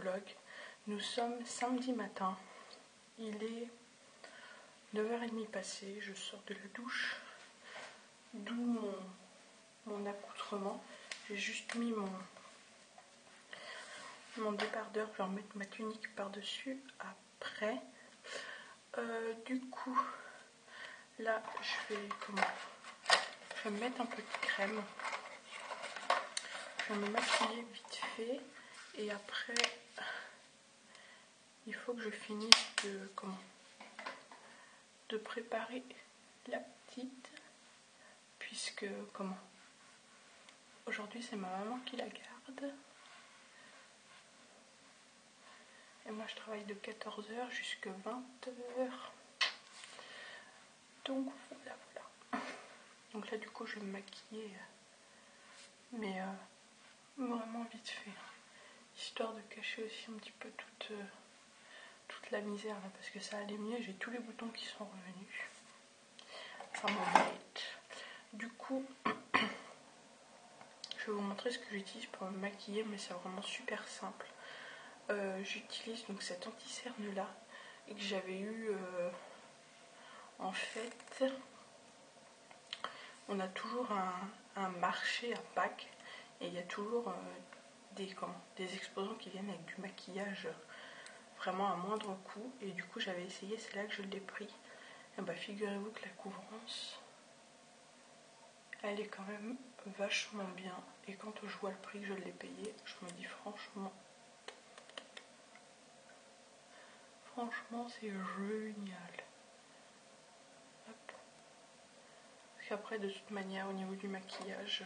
vlog. Nous sommes samedi matin, il est 9h30 passé, je sors de la douche, d'où mon accoutrement. J'ai juste mis mon débardeur, je vais remettre ma tunique par-dessus après. Du coup, là je vais me mettre un peu de crème. Je vais me maquiller vite fait et après il faut que je finisse de préparer la petite, puisque aujourd'hui c'est ma maman qui la garde et moi je travaille de 14h jusqu'à 20h, donc voilà. Donc là du coup je vais me maquiller, mais vraiment vite fait, histoire de cacher aussi un petit peu toute la misère là, parce que ça allait mieux, j'ai tous les boutons qui sont revenus, ça m'embête. Du coup je vais vous montrer ce que j'utilise pour me maquiller, mais c'est vraiment super simple. J'utilise donc cet anti-cerne là et que j'avais eu en fait, on a toujours un marché à Pâques et il y a toujours des exposants qui viennent avec du maquillage vraiment à moindre coût, et du coup j'avais essayé, c'est là que je l'ai pris. Et bah figurez-vous que la couvrance elle est quand même vachement bien, et quand je vois le prix que je l'ai payé, je me dis franchement c'est génial. Hop. Parce qu'après de toute manière au niveau du maquillage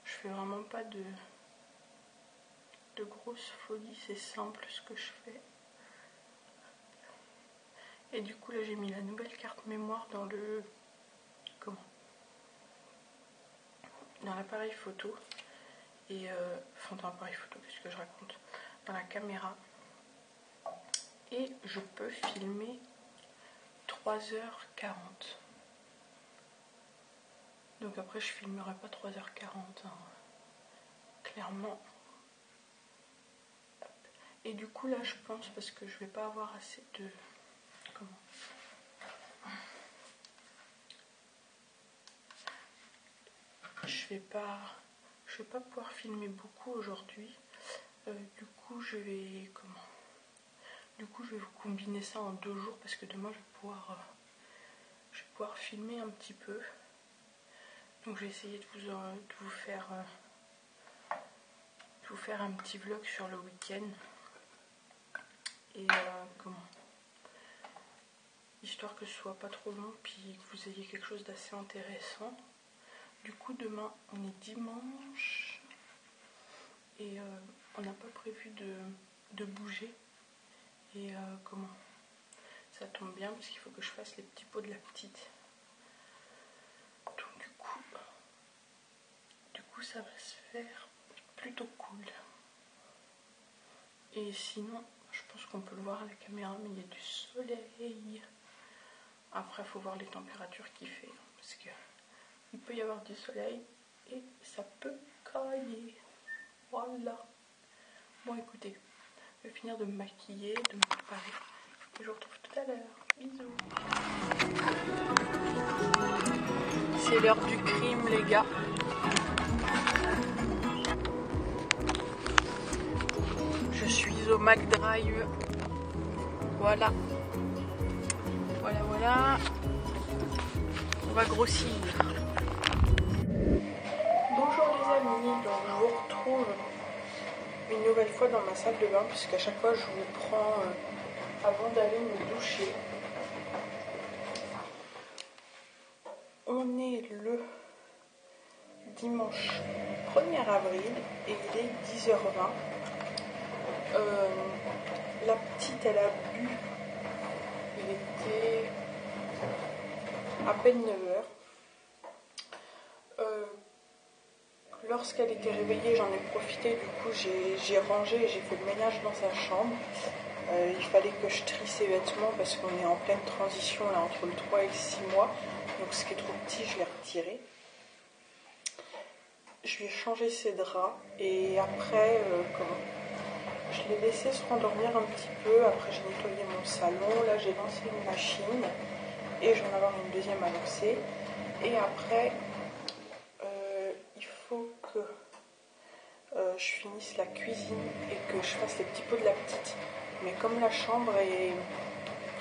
je fais vraiment pas de grosses folies, c'est simple ce que je fais. Et du coup là j'ai mis la nouvelle carte mémoire dans dans l'appareil photo, et dans l'appareil photo, qu'est-ce que je raconte, dans la caméra, et je peux filmer 3h40. Donc après je filmerai pas 3h40 hein, clairement. Et du coup là je pense, parce que je vais pas avoir assez de je vais pas pouvoir filmer beaucoup aujourd'hui. Du coup je vais vous combiner ça en 2 jours, parce que demain je vais pouvoir filmer un petit peu. Donc je vais essayer de vous faire un petit vlog sur le week-end, et histoire que ce soit pas trop long, puis que vous ayez quelque chose d'assez intéressant. Du coup demain on est dimanche et on n'a pas prévu de bouger, et ça tombe bien parce qu'il faut que je fasse les petits pots de la petite. Donc du coup ça va se faire plutôt cool. Et sinon je pense qu'on peut le voir à la caméra, mais il y a du soleil. Après il faut voir les températures qu'il fait, parce que il peut y avoir du soleil et ça peut cailler. Voilà. Bon écoutez, je vais finir de me maquiller, de me préparer, et je vous retrouve tout à l'heure. Bisous. C'est l'heure du crime les gars. Je suis au McDrive. Voilà. On va grossir. Bonjour les amis, donc je vous retrouve une nouvelle fois dans ma salle de bain, puisqu'à chaque fois je vous prends avant d'aller me doucher. On est le dimanche 1er avril et il est 10h20. La petite elle a bu, il était à peine 9h. Lorsqu'elle était réveillée, j'en ai profité, du coup j'ai rangé et j'ai fait le ménage dans sa chambre. Il fallait que je trie ses vêtements parce qu'on est en pleine transition là entre le 3 et le 6 mois. Donc ce qui est trop petit, je l'ai retiré. Je lui ai changé ses draps et après, Je l'ai laissé se rendormir un petit peu. Après j'ai nettoyé mon salon. Là j'ai lancé une machine et je vais en avoir une deuxième à lancer. Et après il faut que je finisse la cuisine et que je fasse les petits pots de la petite. Mais comme la chambre est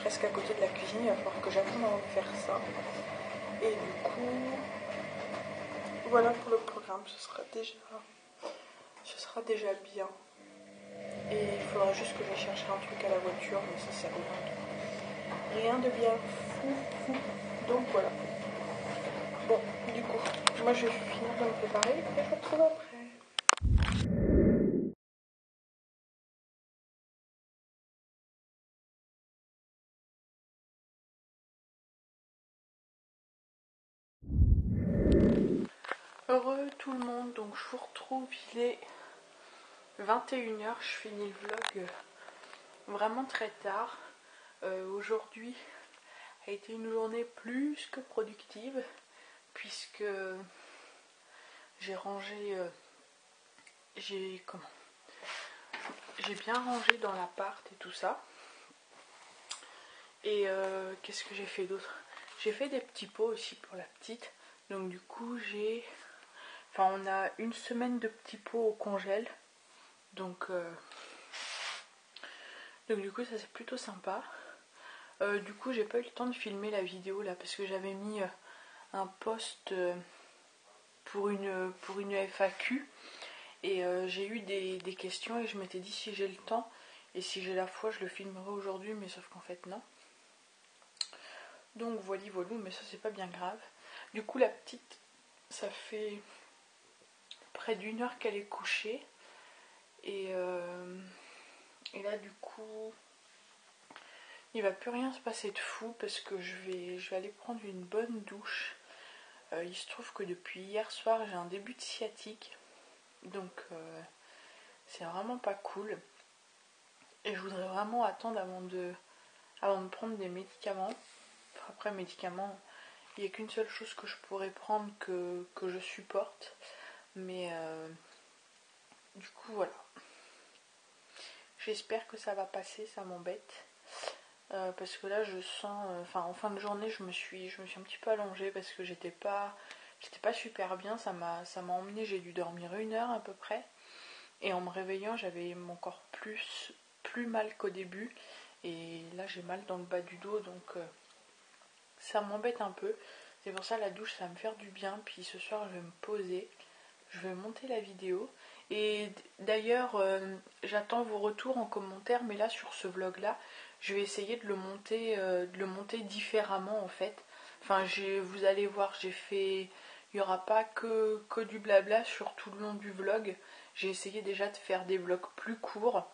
presque à côté de la cuisine, il va falloir que j'attende avant de faire ça. Et du coup, voilà pour le programme, ce sera déjà bien. Et il faudra juste que je cherche un truc à la voiture, mais ça c'est rien de bien fou. Donc voilà. Bon, du coup, moi je vais finir de me préparer et je vous retrouve après. Heureux tout le monde, donc je vous retrouve, il est 21h, je finis le vlog vraiment très tard. Aujourd'hui a été une journée plus que productive puisque j'ai rangé, j'ai bien rangé dans l'appart et tout ça. Et qu'est-ce que j'ai fait d'autre? J'ai fait des petits pots aussi pour la petite. Donc du coup on a une semaine de petits pots au congèle. Donc du coup ça c'est plutôt sympa. Du coup j'ai pas eu le temps de filmer la vidéo là parce que j'avais mis un post pour une FAQ. Et j'ai eu des questions et je m'étais dit si j'ai le temps et si j'ai la foi je le filmerai aujourd'hui, mais sauf qu'en fait non. Donc voilà, mais ça c'est pas bien grave. Du coup la petite, ça fait près d'une heure qu'elle est couchée. Et là du coup il va plus rien se passer de fou parce que je vais aller prendre une bonne douche. Il se trouve que depuis hier soir j'ai un début de sciatique. Donc c'est vraiment pas cool. Et je voudrais vraiment attendre avant de prendre des médicaments. Après médicaments, il n'y a qu'une seule chose que je pourrais prendre que je supporte. Mais du coup voilà. J'espère que ça va passer, ça m'embête. Parce que là je sens, en fin de journée je me suis un petit peu allongée parce que j'étais pas super bien. Ça m'a emmené, j'ai dû dormir 1 heure à peu près. Et en me réveillant j'avais mon corps plus mal qu'au début. Et là j'ai mal dans le bas du dos, donc ça m'embête un peu. C'est pour ça la douche ça va me faire du bien. Puis ce soir je vais me poser, je vais monter la vidéo. Et d'ailleurs j'attends vos retours en commentaire. Mais là sur ce vlog là je vais essayer de le monter différemment en fait. Vous allez voir, il n'y aura pas que du blabla sur tout le long du vlog. J'ai essayé déjà de faire des vlogs plus courts.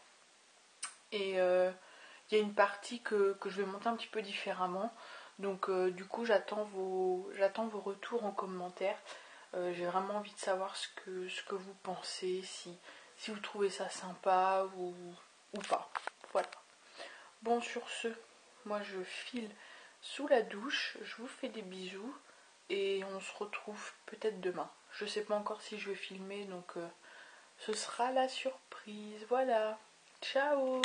Et il y a une partie que je vais monter un petit peu différemment. Donc du coup j'attends vos retours en commentaire. J'ai vraiment envie de savoir ce que vous pensez, si vous trouvez ça sympa ou pas. Voilà. Bon, sur ce, moi je file sous la douche, je vous fais des bisous et on se retrouve peut-être demain. Je sais pas encore si je vais filmer, donc ce sera la surprise. Voilà, ciao!